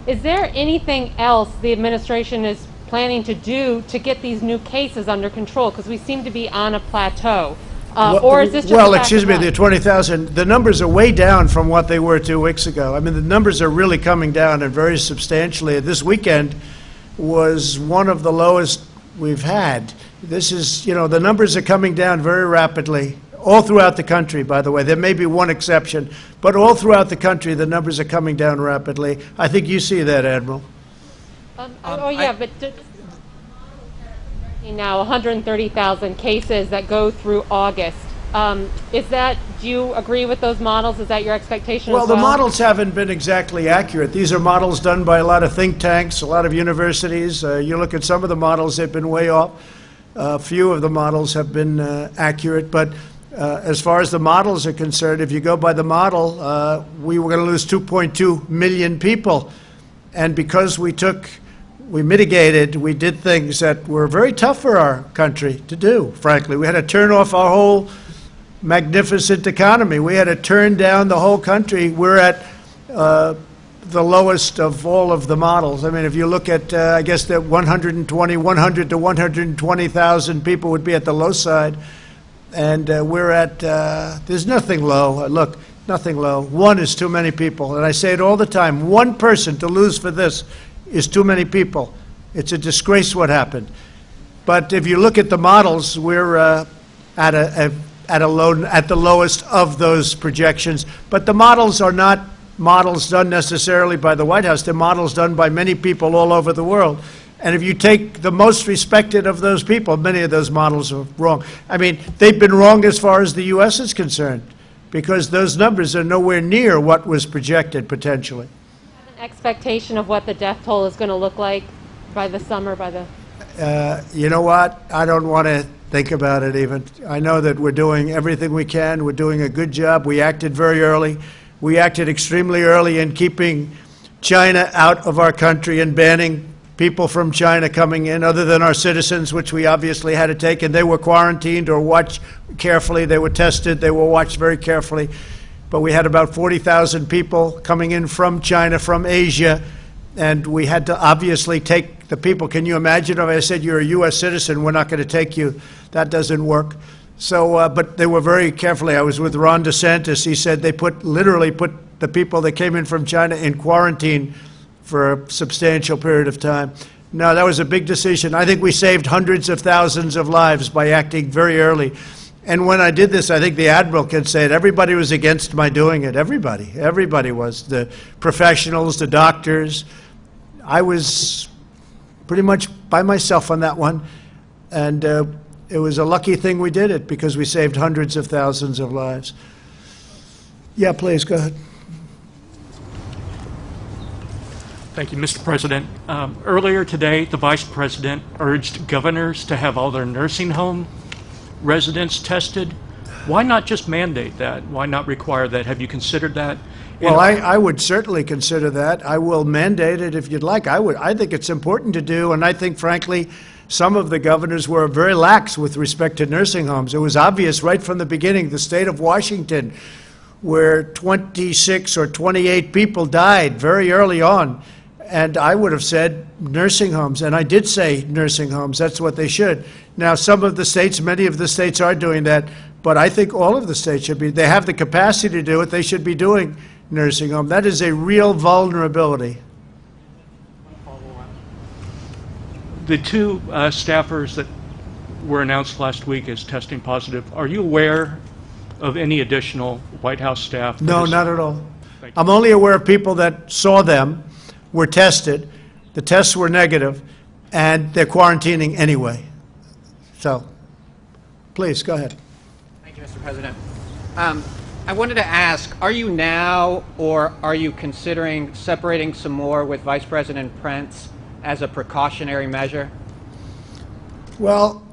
Is there anything else the administration is planning to do to get these new cases under control? Because we seem to be on a plateau. Or is this just well, excuse me, the 20,000, the numbers are way down from what they were 2 weeks ago. I mean, the numbers are really coming down, and very substantially. This weekend was one of the lowest we've had. This is, you know, the numbers are coming down very rapidly, all throughout the country, by the way. There may be one exception, but all throughout the country, the numbers are coming down rapidly. I think you see that, Admiral. Now 130,000 cases that go through August. Is that, do you agree with those models? Is that your expectation Well, as well? the models haven't been exactly accurate. These are models done by a lot of think tanks, a lot of universities. You look at some of the models, they've been way off. A few of the models have been accurate, but as far as the models are concerned, if you go by the model, we were going to lose 2.2 million people. And because we mitigated, we did things that were very tough for our country to do, frankly. We had to turn off our whole magnificent economy. We had to turn down the whole country. We're at the lowest of all of the models. I mean, if you look at, I guess that 100 to 120,000 people would be at the low side. And we're at, there's nothing low. Look, nothing low. One is too many people. And I say it all the time. One person to lose for this is too many people. It's a disgrace what happened. But if you look at the models, we're at the lowest of those projections. But the models are not models done necessarily by the White House. They're models done by many people all over the world. And if you take the most respected of those people, many of those models are wrong. I mean, they've been wrong as far as the U.S. is concerned, because those numbers are nowhere near what was projected potentially. Expectation of what the death toll is going to look like by the summer, by the... You know what? I don't want to think about it even. I know that we're doing everything we can. We're doing a good job. We acted very early. We acted extremely early in keeping China out of our country and banning people from China coming in, other than our citizens, which we obviously had to take, and they were quarantined or watched carefully. They were tested. They were watched very carefully. But we had about 40,000 people coming in from China, from Asia, and we had to obviously take the people. Can you imagine if I said you're a U.S. citizen, we're not going to take you? That doesn't work. So, but they were very carefully. I was with Ron DeSantis. He said they literally put the people that came in from China in quarantine for a substantial period of time. No, that was a big decision. I think we saved hundreds of thousands of lives by acting very early. And when I did this, I think the Admiral can say it, everybody was against my doing it. Everybody was. The professionals, the doctors. I was pretty much by myself on that one. And it was a lucky thing we did it, because we saved hundreds of thousands of lives. Yeah, please, go ahead. Thank you, Mr. President. Earlier today, the Vice President urged governors to have all their nursing home residents tested. Why not just mandate that? Why not require that? Have you considered that? Well, I would certainly consider that. I will mandate it if you'd like. I think it's important to do, and I think, frankly, some of the governors were very lax with respect to nursing homes. It was obvious right from the beginning. The state of Washington, where 26 or 28 people died very early on, and I would have said nursing homes, and I did say nursing homes. That's what they should. Now, some of the states, many of the states are doing that, but I think all of the states should be. They have the capacity to do it. They should be doing nursing home. That is a real vulnerability. The two staffers that were announced last week as testing positive, are you aware of any additional White House staff? No, not at all. I'm only aware of people that saw them, were tested, the tests were negative, and they're quarantining anyway. So, please, go ahead. Thank you, Mr. President. I wanted to ask, are you now or are you considering separating some more with Vice President Pence as a precautionary measure? Well,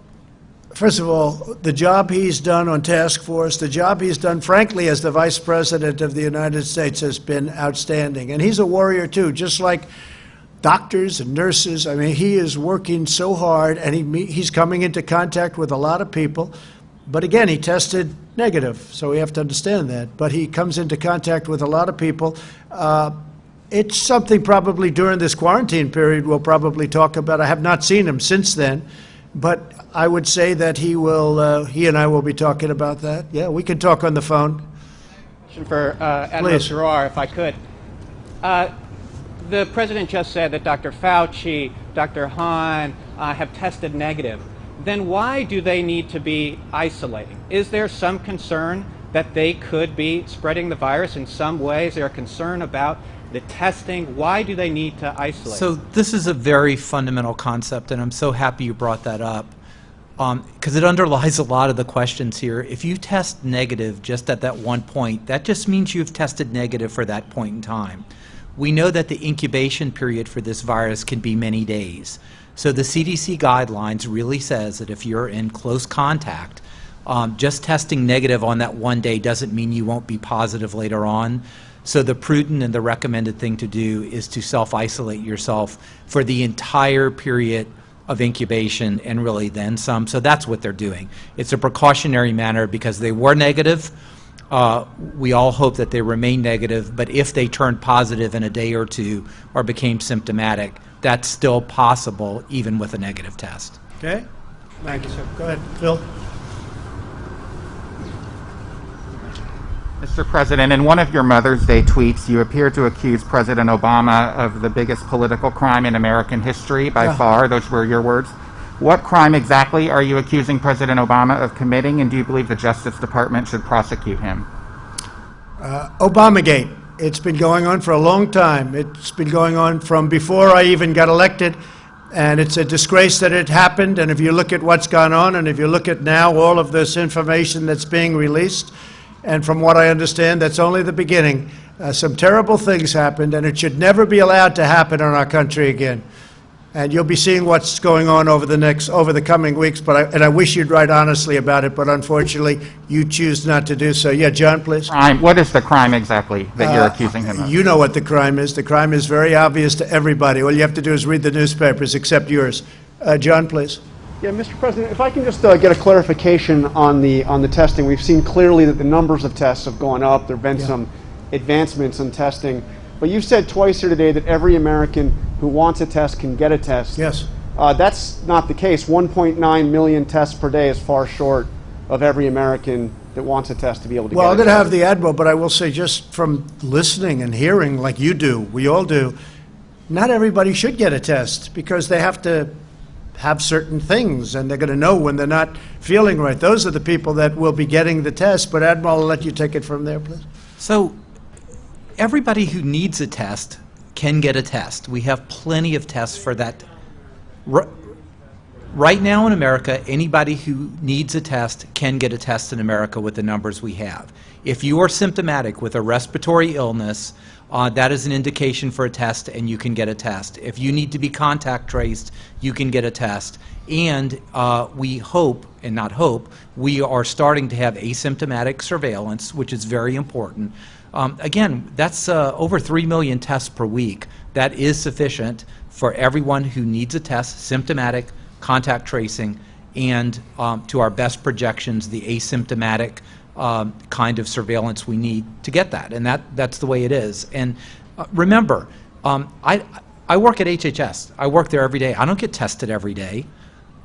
first of all, the job he's done on task force, the job he's done, frankly, as the Vice President of the United States has been outstanding. And he's a warrior, too, just like doctors and nurses. I mean, he is working so hard, and he's coming into contact with a lot of people. But again, he tested negative, so we have to understand that. But he comes into contact with a lot of people. It's something probably during this quarantine period we'll probably talk about. I have not seen him since then, but I would say that he and I will be talking about that. Yeah, we can talk on the phone. Question for Admiral Giroir, if I could. The President just said that Dr. Fauci, Dr. Hahn have tested negative. Then why do they need to be isolating? Is there some concern that they could be spreading the virus in some way? Is there a concern about the testing? Why do they need to isolate? So this is a very fundamental concept, and I'm so happy you brought that up because it underlies a lot of the questions here. If you test negative just at that one point, that just means you've tested negative for that point in time. We know that the incubation period for this virus can be many days. So the CDC guidelines really says that if you're in close contact, just testing negative on that one day doesn't mean you won't be positive later on. So the prudent and the recommended thing to do is to self-isolate yourself for the entire period of incubation and really then some. So that's what they're doing. It's a precautionary manner because they were negative. We all hope that they remain negative, but if they turned positive in a day or two or became symptomatic, that's still possible even with a negative test. Okay. Thank you, sir. Go ahead, Phil. Mr. President, in one of your Mother's Day tweets, you appear to accuse President Obama of the biggest political crime in American history by far. Those were your words. What crime exactly are you accusing President Obama of committing, and do you believe the Justice Department should prosecute him? Obamagate. It's been going on for a long time. It's been going on from before I even got elected, and it's a disgrace that it happened. And if you look at what's gone on, and if you look at now all of this information that's being released, and from what I understand, that's only the beginning. Some terrible things happened, and it should never be allowed to happen in our country again. And you'll be seeing what's going on over the coming weeks. But I wish you'd write honestly about it, but unfortunately, you choose not to do so. Yeah, John, please. Crime. What is the crime exactly that you're accusing him of? You know what the crime is. The crime is very obvious to everybody. All you have to do is read the newspapers, except yours. John, please. Yeah, Mr. President, if I can just get a clarification on the testing. We've seen clearly that the numbers of tests have gone up. There have been some advancements in testing. But you said twice here today that every American who wants a test can get a test. Yes. That's not the case. 1.9 million tests per day is far short of every American that wants a test to be able to get a test. Well, I'm going to have the Admiral, but I will say just from listening and hearing like you do, we all do, not everybody should get a test because they have to have certain things, and they're going to know when they're not feeling right. Those are the people that will be getting the test. But Admiral, I'll let you take it from there, please. So everybody who needs a test can get a test. We have plenty of tests for that. Right now in America, anybody who needs a test can get a test in America with the numbers we have. If you are symptomatic with a respiratory illness, that is an indication for a test, and you can get a test. If you need to be contact traced, you can get a test. And we hope, and not hope, we are starting to have asymptomatic surveillance, which is very important. Again, that's over 3 million tests per week. That is sufficient for everyone who needs a test, symptomatic, contact tracing, and to our best projections, the asymptomatic kind of surveillance we need to get that. And that's the way it is. And remember, I work at HHS. I work there every day. I don't get tested every day.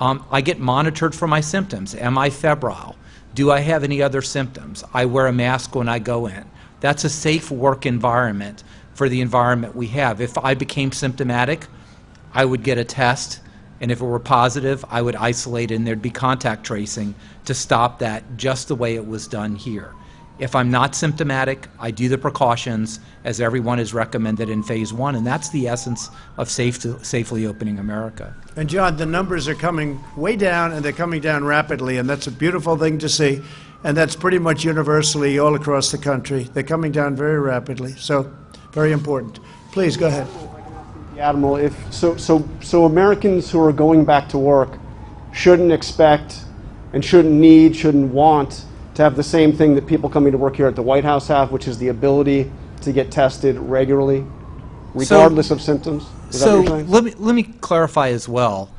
I get monitored for my symptoms. Am I febrile? Do I have any other symptoms? I wear a mask when I go in. That's a safe work environment for the environment we have. If I became symptomatic, I would get a test, and if it were positive, I would isolate, and there'd be contact tracing to stop that, just the way it was done here. If I'm not symptomatic, I do the precautions as everyone has recommended in phase 1, and that's the essence of safely opening America. And John, the numbers are coming way down, and they're coming down rapidly, and that's a beautiful thing to see. And that's pretty much universally all across the country. They're coming down very rapidly, so very important. Please, go ahead. Admiral, so Americans who are going back to work shouldn't expect and shouldn't want to have the same thing that people coming to work here at the White House have, which is the ability to get tested regularly, regardless of symptoms? Is that what you're saying? let me clarify as well.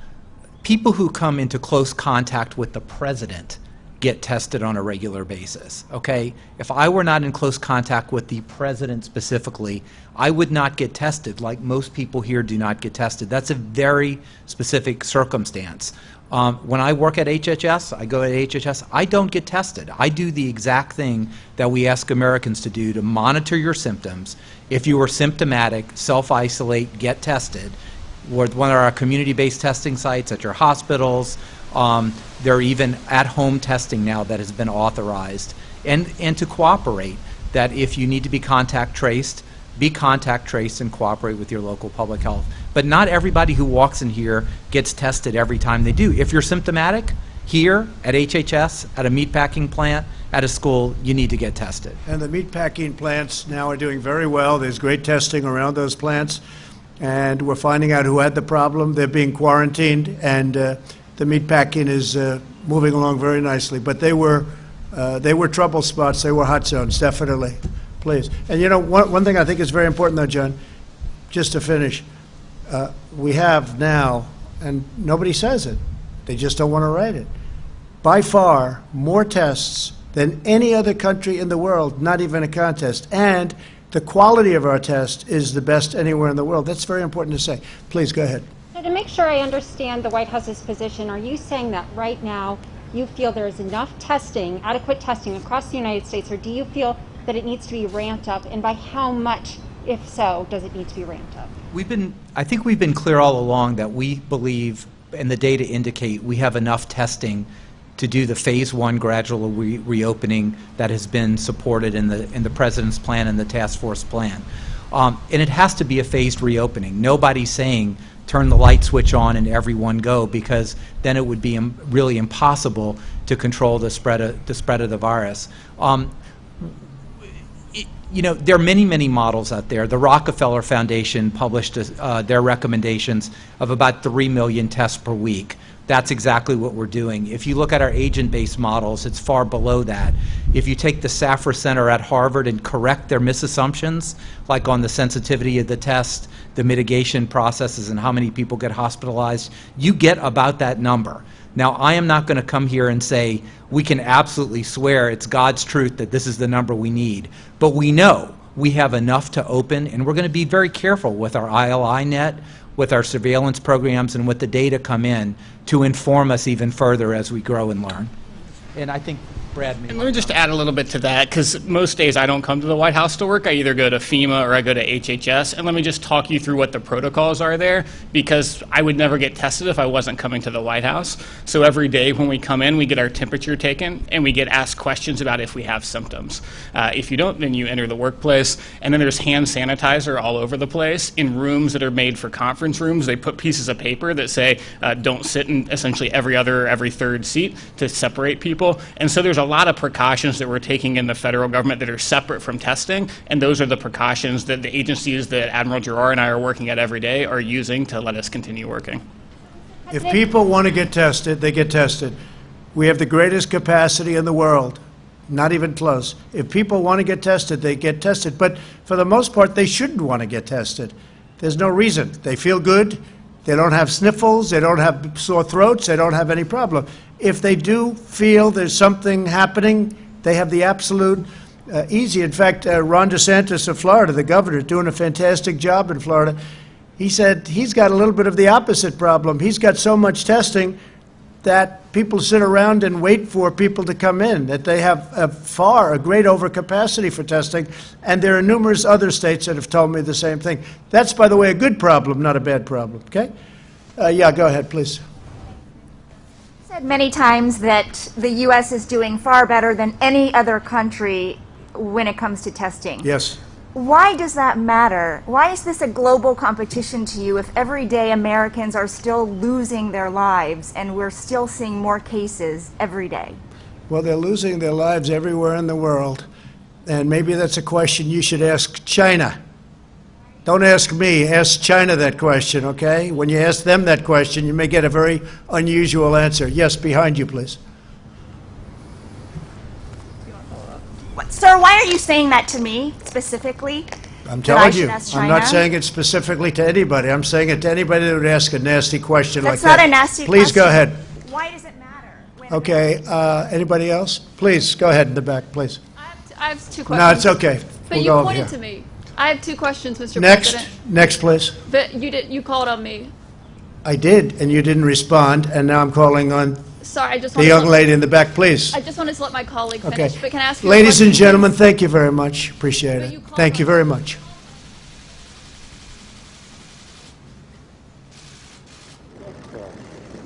People who come into close contact with the president get tested on a regular basis, okay? If I were not in close contact with the president specifically, I would not get tested, like most people here do not get tested. That's a very specific circumstance. When I work at HHS, I go to HHS, I don't get tested. I do the exact thing that we ask Americans to do, to monitor your symptoms. If you are symptomatic, self-isolate, get tested. We're at one of our community-based testing sites at your hospitals. There are even at-home testing now that has been authorized. And to cooperate, that if you need to be contact traced, be contact traced and cooperate with your local public health. But not everybody who walks in here gets tested every time they do. If you're symptomatic, here at HHS, at a meatpacking plant, at a school, you need to get tested. And the meatpacking plants now are doing very well. There's great testing around those plants. And we're finding out who had the problem. They're being quarantined, and the meatpacking is moving along very nicely. But they were trouble spots. They were hot zones, definitely. Please. And you know, one thing I think is very important, though, John, just to finish, we have now, and nobody says it, they just don't want to write it, by far more tests than any other country in the world, not even a contest. And the quality of our test is the best anywhere in the world. That's very important to say. Please, go ahead. So to make sure I understand the White House's position, are you saying that right now you feel there is enough testing, adequate testing across the United States, or do you feel that it needs to be ramped up, and by how much, if so, does it need to be ramped up? I think we've been clear all along that we believe, and the data indicate, we have enough testing to do the phase 1 gradual reopening that has been supported in the President's plan and the task force plan. And it has to be a phased reopening. Nobody's saying turn the light switch on and everyone go, because then it would be really impossible to control the spread of the virus. You know, there are many, many models out there. The Rockefeller Foundation published their recommendations of about 3 million tests per week. That's exactly what we're doing. If you look at our agent-based models, it's far below that. If you take the Safra Center at Harvard and correct their misassumptions, like on the sensitivity of the test, the mitigation processes, and how many people get hospitalized, you get about that number. Now, I am not going to come here and say we can absolutely swear it's God's truth that this is the number we need, but we know we have enough to open, and we're going to be very careful with our ILI net, with our surveillance programs, and with the data come in to inform us even further as we grow and learn. And I think Brad may. And let me just add a little bit to that, because most days I don't come to the White House to work. I either go to FEMA or I go to HHS. And let me just talk you through what the protocols are there, because I would never get tested if I wasn't coming to the White House. So every day when we come in, we get our temperature taken, and we get asked questions about if we have symptoms. If you don't, then you enter the workplace. And then there's hand sanitizer all over the place. In rooms that are made for conference rooms, they put pieces of paper that say don't sit in essentially every third seat to separate people. people. And so there's a lot of precautions that we're taking in the federal government that are separate from testing, and those are the precautions that the agencies that Admiral Giroir and I are working at every day are using to let us continue working. If people want to get tested, they get tested. We have the greatest capacity in the world. Not even close. If people want to get tested, they get tested. But for the most part, they shouldn't want to get tested. There's no reason. They feel good. They don't have sniffles. They don't have sore throats. They don't have any problem. If they do feel there's something happening, they have the absolute easy. In fact, Ron DeSantis of Florida, the governor, is doing a fantastic job in Florida. He said he's got a little bit of the opposite problem. He's got so much testing that people sit around and wait for people to come in, that they have a great overcapacity for testing, and there are numerous other states that have told me the same thing. That's, by the way, a good problem, not a bad problem, okay? Yeah, go ahead, please. You said many times that the U.S. is doing far better than any other country when it comes to testing. Yes. Why does that matter? Why is this a global competition to you if every day Americans are still losing their lives and we're still seeing more cases every day? Well, they're losing their lives everywhere in the world, and maybe that's a question you should ask China. Don't ask me, ask China that question, okay? When you ask them that question, you may get a very unusual answer. Yes, behind you, please. Sir, why are you saying that to me specifically? I'm telling you, I'm not saying it specifically to anybody. I'm saying it to anybody that would ask a nasty question like that. That's not a nasty question. Please go ahead. Why does it matter? Okay, anybody else? Please, go ahead in the back, please. I have two questions. No, it's okay. But We'll you go over pointed here. to me. I have two questions, Mr. Next, President. next, please. But you called on me. I did, and you didn't respond, and now I'm calling on Sorry, I just the wanted young lady in the back, please. I just wanted to let my colleague Okay. finish. But can I ask you a Ladies and question, gentlemen, please? thank you very much. Appreciate it. Thank you very much.